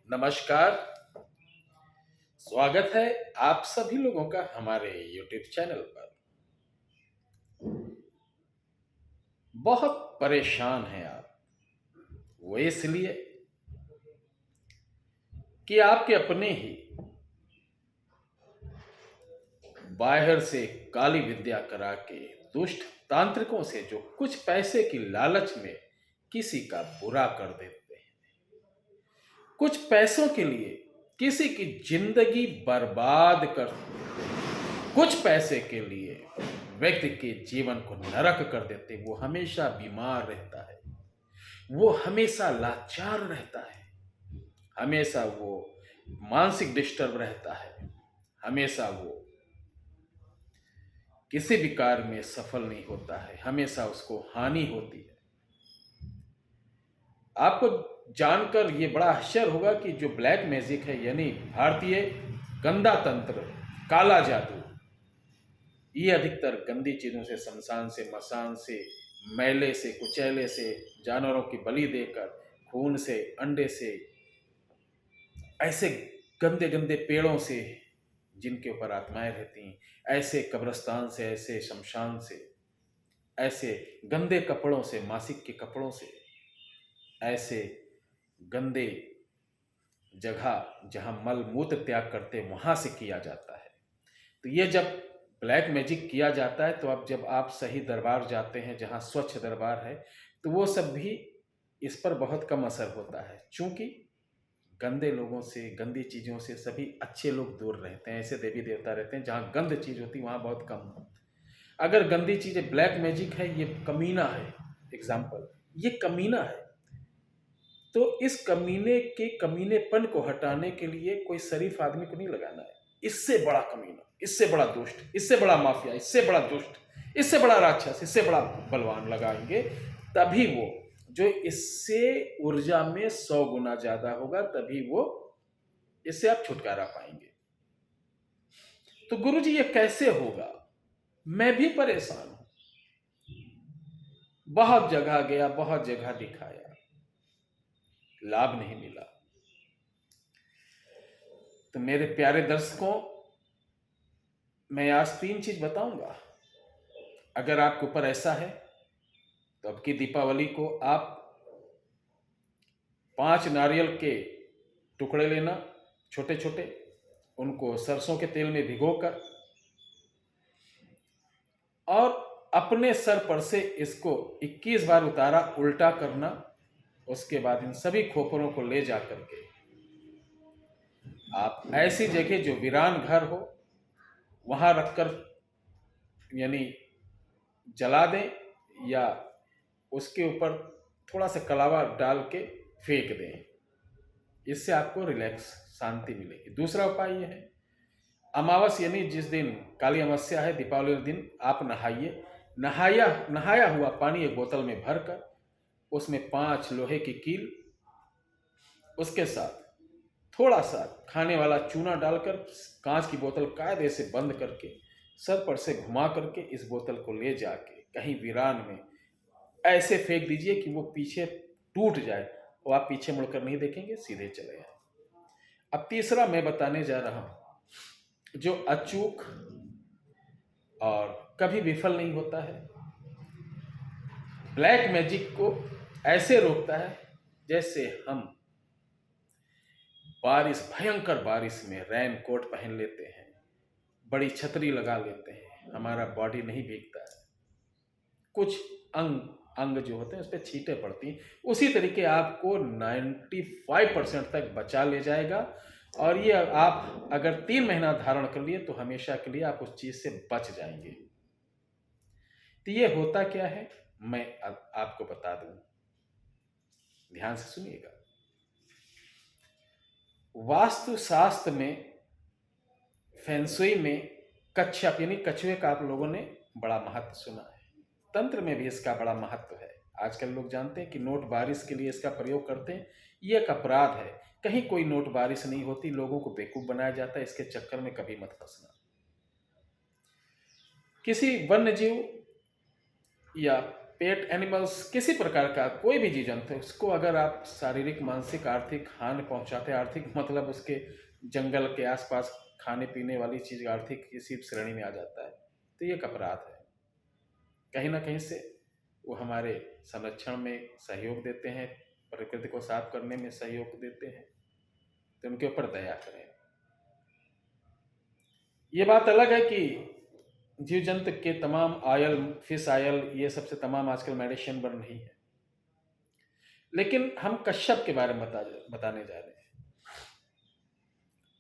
नमस्कार। स्वागत है आप सभी लोगों का हमारे YouTube चैनल पर। बहुत परेशान हैं आप, वो इसलिए कि आपके अपने ही बाहर से काली विद्या करा के दुष्ट तांत्रिकों से जो कुछ पैसे की लालच में किसी का बुरा कर देते हैं, कुछ पैसों के लिए किसी की जिंदगी बर्बाद कर, कुछ पैसे के लिए व्यक्ति के जीवन को नरक कर देते। वो हमेशा बीमार रहता है, वो हमेशा लाचार रहता है, हमेशा वो मानसिक डिस्टर्ब रहता है, हमेशा वो किसी भी कार्य में सफल नहीं होता है, हमेशा उसको हानि होती है। आपको जानकर ये बड़ा आश्चर्य होगा कि जो ब्लैक मैजिक है यानी भारतीय गंदा तंत्र, काला जादू, ये अधिकतर गंदी चीजों से, शमशान से, मसान से, मैले से, कुचैले से, जानवरों की बलि देकर, खून से, अंडे से, ऐसे गंदे गंदे पेड़ों से जिनके ऊपर आत्माएं रहती हैं, ऐसे कब्रिस्तान से, ऐसे शमशान से, ऐसे गंदे कपड़ों से, मासिक के कपड़ों से, ऐसे गंदे जगह जहां मल मूत्र त्याग करते वहां से किया जाता है। तो ये जब ब्लैक मैजिक किया जाता है तो अब जब आप सही दरबार जाते हैं जहां स्वच्छ दरबार है तो वो सब भी इस पर बहुत कम असर होता है, क्योंकि गंदे लोगों से, गंदी चीज़ों से सभी अच्छे लोग दूर रहते हैं। ऐसे देवी देवता रहते हैं जहाँ गंद चीज़ होती है वहाँ बहुत कम। अगर गंदी चीज़ें, ब्लैक मैजिक है, ये कमीना है, एग्जाम्पल, ये कमीना है, तो इस कमीने के कमीनेपन को हटाने के लिए कोई शरीफ आदमी को नहीं लगाना है। इससे बड़ा कमीना, इससे बड़ा दुष्ट, इससे बड़ा माफिया, इससे बड़ा दुष्ट, इससे बड़ा राक्षस, इससे बड़ा बलवान लगाएंगे, तभी वो जो इससे ऊर्जा में 100 गुना ज्यादा होगा, तभी वो इससे आप छुटकारा पाएंगे। तो गुरुजी ये कैसे होगा? मैं भी परेशान हूं, बहुत जगह गया, बहुत जगह दिखाया, लाभ नहीं मिला। तो मेरे प्यारे दर्शकों, मैं आज 3 चीज बताऊंगा। अगर आपके ऊपर ऐसा है तो अब की दीपावली को आप 5 नारियल के टुकड़े लेना, छोटे छोटे, उनको सरसों के तेल में भिगोकर, और अपने सर पर से इसको 21 बार उतारा उल्टा करना। उसके बाद इन सभी खोपरों को ले जाकर के आप ऐसी जगह जो वीरान घर हो वहां रखकर यानी जला दें, या उसके ऊपर थोड़ा सा कलावा डाल के फेंक दें। इससे आपको रिलैक्स, शांति मिलेगी। दूसरा उपाय यह है, अमावस यानी जिस दिन काली अमावस्या है, दीपावली के दिन आप नहाइए। नहाया हुआ पानी एक बोतल में भरकर उसमें 5 लोहे की कील, उसके साथ थोड़ा सा खाने वाला चूना डालकर कांच की बोतल कायदे से बंद करके सर पर से घुमा करके इस बोतल को ले जाके कहीं वीरान में ऐसे फेंक दीजिए कि वो पीछे टूट जाए और आप पीछे मुड़कर नहीं देखेंगे, सीधे चले जाए। अब तीसरा मैं बताने जा रहा हूं, जो अचूक और कभी विफल नहीं होता है। ब्लैक मैजिक को ऐसे रोकता है जैसे हम बारिश, भयंकर बारिश में रेन कोट पहन लेते हैं, बड़ी छतरी लगा लेते हैं, हमारा बॉडी नहीं भीगता है, कुछ अंग अंग जो होते हैं उस पर छींटे पड़ती हैं, उसी तरीके आपको 95% तक बचा ले जाएगा। और ये आप अगर 3 महीना धारण कर लिए तो हमेशा के लिए आप उस चीज से बच जाएंगे। तो ये होता क्या है, मैं अब आपको बता दूं, ध्यान से सुनिएगा। वास्तु शास्त्र में, फेंसुई में कच्छप यानी कछुए का आप लोगों ने बड़ा महत्व सुना है। तंत्र में भी इसका बड़ा महत्व है। आजकल लोग जानते हैं कि नोट बारिश के लिए इसका प्रयोग करते हैं। ये एक अपराध है, कहीं कोई नोट बारिश नहीं होती, लोगों को बेवकूफ बनाया जाता है। इसके चक्कर में कभी मत फंसना। किसी वन्य जीव या पेट एनिमल्स किसी प्रकार का कोई भी जीव जंतु है, उसको अगर आप शारीरिक मानसिक आर्थिक हानि पहुंचाते हैं, आर्थिक मतलब उसके जंगल के आसपास खाने पीने वाली चीज आर्थिक किसी श्रेणी में आ जाता है, तो ये एक अपराध है। कहीं ना कहीं से वो हमारे संरक्षण में सहयोग देते हैं, प्रकृति को साफ करने में सहयोग देते हैं, तो उनके ऊपर दया करें। ये बात अलग है कि जीव जंतु के तमाम ऑयल, फिश ऑयल, ये सबसे तमाम आजकल मेडिसिन बन रही है, लेकिन हम कश्यप के बारे में बताने जा रहे हैं।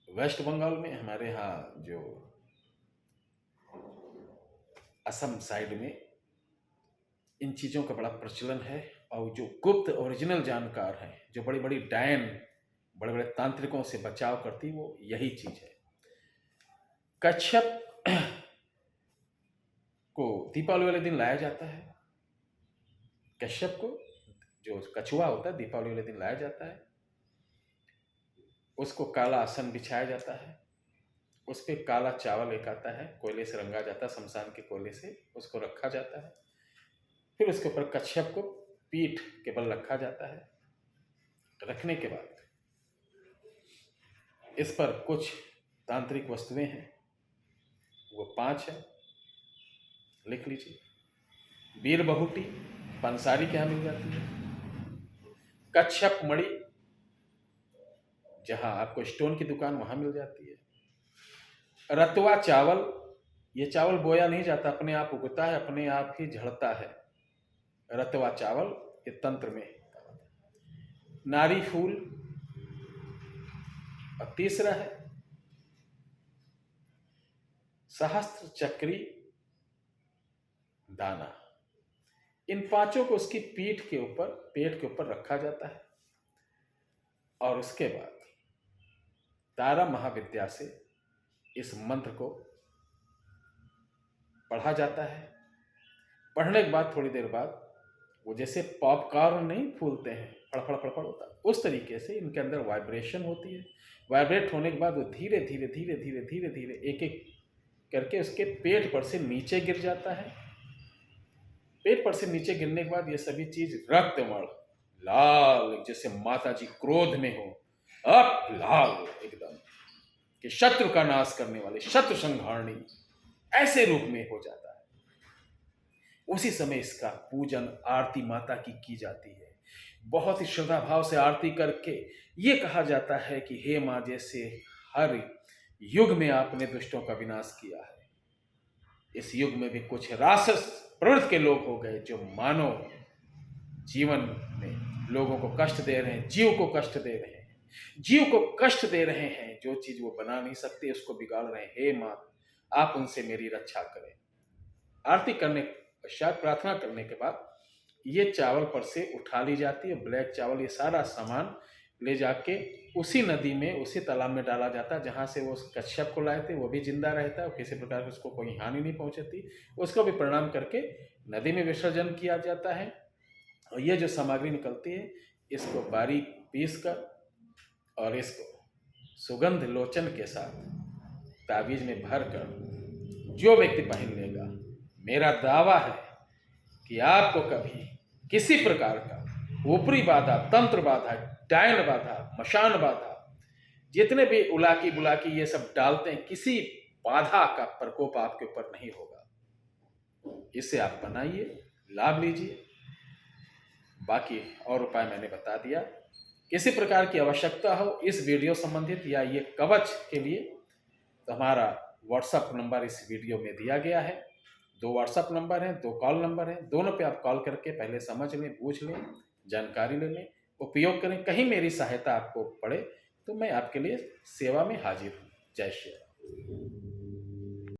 वेस्ट बंगाल में हमारे यहाँ जो असम साइड में इन चीज़ों का बड़ा प्रचलन है, और जो गुप्त ओरिजिनल जानकार हैं, जो बड़ी बड़ी डायन, बड़े बड़े तांत्रिकों से बचाव करती, वो यही चीज़ है। कच्छप को दीपावली वाले दिन लाया जाता है। कश्यप को, जो कछुआ होता है, दीपावली वाले दिन लाया जाता है। उसको काला आसन बिछाया जाता है, उस पर काला चावल एक आता है, कोयले से रंगा जाता है, शमशान के कोयले से उसको रखा जाता है। फिर उसके ऊपर कच्छप को पीठ के बल रखा जाता है। रखने के बाद इस पर कुछ तांत्रिक वस्तुएं हैं, वो 5 है, लिख लीजिए। बीर बहुटी पंसारी के यहाँ मिल जाती है। कच्छप मणि, जहां आपको स्टोन की दुकान वहां मिल जाती है। रतवा चावल, ये चावल बोया नहीं जाता, अपने आप उगता है, अपने आप ही झड़ता है। रतवा चावल ये तंत्र में। नारी फूल, और तीसरा है सहस्त्र चक्री दाना। इन 5 को उसकी पीठ के ऊपर, पेट के ऊपर रखा जाता है, और उसके बाद तारा महाविद्या से इस मंत्र को पढ़ा जाता है। पढ़ने के बाद थोड़ी देर बाद वो जैसे पॉपकॉर्न नहीं फूलते हैं, फड़फड़ फड़फड़ होता है, उस तरीके से इनके अंदर वाइब्रेशन होती है। वाइब्रेट होने के बाद वो धीरे धीरे धीरे धीरे धीरे धीरे एक एक करके उसके पेट पर से नीचे गिर जाता है। पेट पर से नीचे गिरने के बाद ये सभी चीज रक्तवर्ण लाल, जैसे माता जी क्रोध में हो, अब लाल एकदम, कि शत्रु का नाश करने वाले, शत्रु संहारणी, ऐसे रूप में हो जाता है। उसी समय इसका पूजन, आरती माता की जाती है। बहुत ही श्रद्धा भाव से आरती करके ये कहा जाता है कि हे माँ, जैसे हर युग में आपने दुष्टों का विनाश किया है, इस युग में भी कुछ राक्षस प्रवृत्ति के लोग हो गए, जो मानव जीवन में लोगों को कष्ट दे रहे हैं, जीव को कष्ट दे रहे हैं, जीव को कष्ट दे रहे हैं। जो चीज वो बना नहीं सकते उसको बिगाड़ रहे हैं। हे माँ, आप उनसे मेरी रक्षा करें। आरती करने पश्चात, प्रार्थना करने के बाद ये चावल पर से उठा ली जाती है। ब्लैक चावल, ये सारा सामान ले जाके उसी नदी में, उसी तालाब में डाला जाता है जहाँ से वो कच्छप को लाए थे। वो भी जिंदा रहता है, किसी प्रकार की उसको कोई हानि नहीं पहुँचती। उसको भी प्रणाम करके नदी में विसर्जन किया जाता है। और ये जो सामग्री निकलती है, इसको बारीक पीस कर और इसको सुगंध लोचन के साथ ताबीज में भर कर जो व्यक्ति पहन लेगा, मेरा दावा है कि आपको कभी किसी प्रकार का ऊपरी बाधा, तंत्र बाधा, डायन बाधा, मशान बाधा, जितने भी उलाकी बुलाकी ये सब डालते हैं, किसी बाधा का प्रकोप आपके ऊपर नहीं होगा। इसे आप बनाइए, लाभ लीजिए। बाकी और उपाय मैंने बता दिया। किसी प्रकार की आवश्यकता हो इस वीडियो संबंधित या ये कवच के लिए, तो हमारा व्हाट्सएप नंबर इस वीडियो में दिया गया है। 2 व्हाट्सएप नंबर हैं, 2 कॉल नंबर हैं। दोनों पे आप कॉल करके पहले समझ लें, पूछ लें, जानकारी ले लें, उपयोग करें। कहीं मेरी सहायता आपको पड़े तो मैं आपके लिए सेवा में हाजिर हूँ। जय श्री राम।